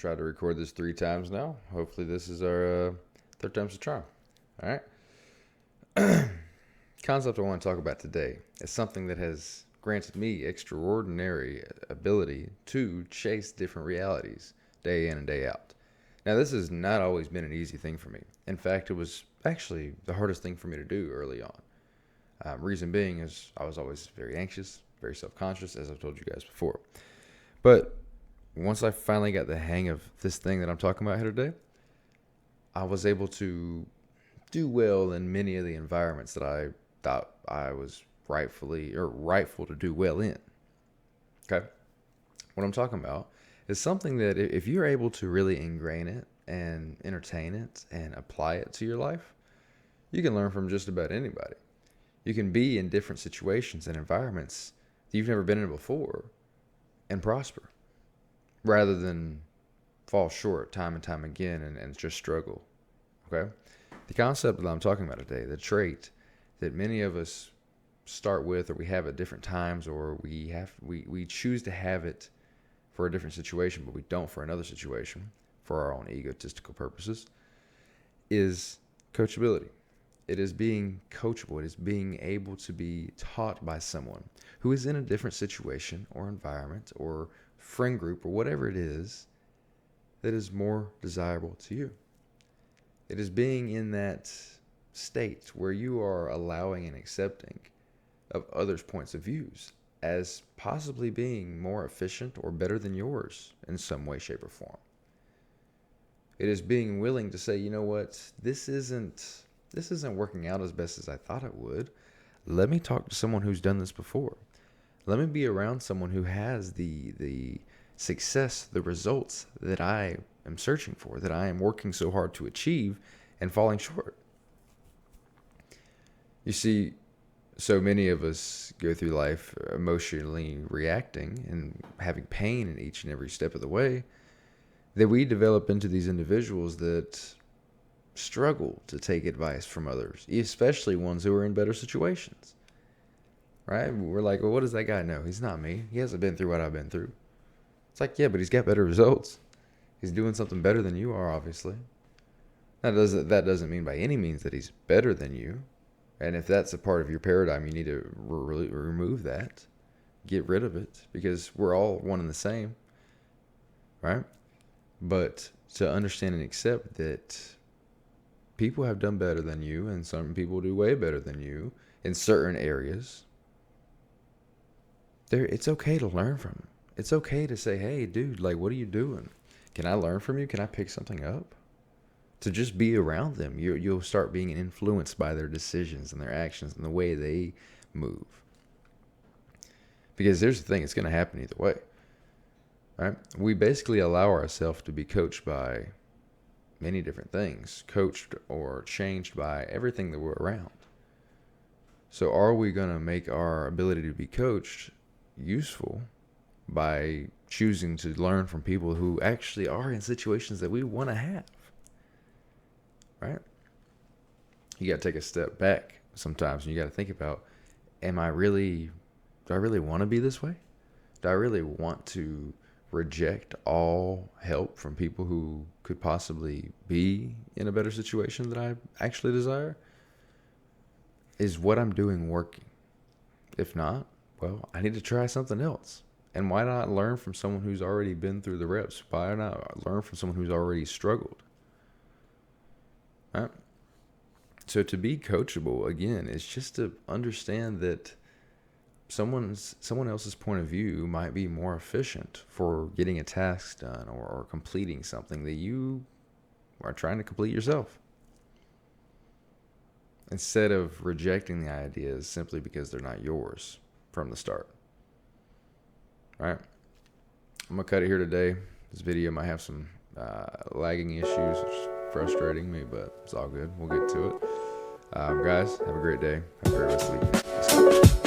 tried to record this 3 times now. Hopefully this is our third time's a charm. All right. Concept I want to talk about today is something that has granted me extraordinary ability to chase different realities day in and day out. Now, this has not always been an easy thing for me. In fact, it was actually the hardest thing for me to do early on. Reason being is I was always very anxious, very self-conscious, as I've told you guys before. But once I finally got the hang of this thing that I'm talking about here today, I was able to do well in many of the environments that I thought I was rightful to do well in. Okay? What I'm talking about is something that if you're able to really ingrain it and entertain it and apply it to your life, you can learn from just about anybody. You can be in different situations and environments that you've never been in before and prosper, rather than fall short time and time again and just struggle. Okay? The concept that I'm talking about today, the trait that many of us start with, or we have at different times, or we choose to have it for a different situation, but we don't for another situation for our own egotistical purposes, is coachability. It is being coachable. It is being able to be taught by someone who is in a different situation or environment or friend group or whatever it is that is more desirable to you. It is being in that state where you are allowing and accepting of others' points of views as possibly being more efficient or better than yours in some way, shape, or form. It is being willing to say, you know what, this isn't working out as best as I thought it would. Let me talk to someone who's done this before. Let me be around someone who has the success, the results that I am searching for, that I am working so hard to achieve and falling short. You see, so many of us go through life emotionally reacting and having pain in each and every step of the way, that we develop into these individuals that struggle to take advice from others, especially ones who are in better situations. Right? We're like, well, what does that guy know? He's not me. He hasn't been through what I've been through. It's like, yeah, but he's got better results. He's doing something better than you are, obviously. That doesn't mean by any means that he's better than you. And if that's a part of your paradigm, you need to remove that. Get rid of it, because we're all one and the same. Right? But to understand and accept that people have done better than you, and some people do way better than you in certain areas. It's okay to learn from them. It's okay to say, hey, dude, like, what are you doing? Can I learn from you? Can I pick something up? To just be around them, you'll start being influenced by their decisions and their actions and the way they move. Because here's the thing, it's going to happen either way. Right? We basically allow ourselves to be coached by many different things, coached or changed by everything that we're around. So are we going to make our ability to be coached useful by choosing to learn from people who actually are in situations that we want to have? Right? You got to take a step back sometimes, and you got to think about, do I really want to be this way? Do I really want to reject all help from people who could possibly be in a better situation that I actually desire? Is what I'm doing working? If not, well, I need to try something else. And why not learn from someone who's already been through the reps? Why not learn from someone who's already struggled? Right? So to be coachable, again, is just to understand that someone else's point of view might be more efficient for getting a task done or completing something that you are trying to complete yourself, instead of rejecting the ideas simply because they're not yours from the start. Right? I'm going to cut it here today. This video might have some lagging issues, which is frustrating me, but it's all good. We'll get to it. Guys, have a great day. Have a great rest of the weekend.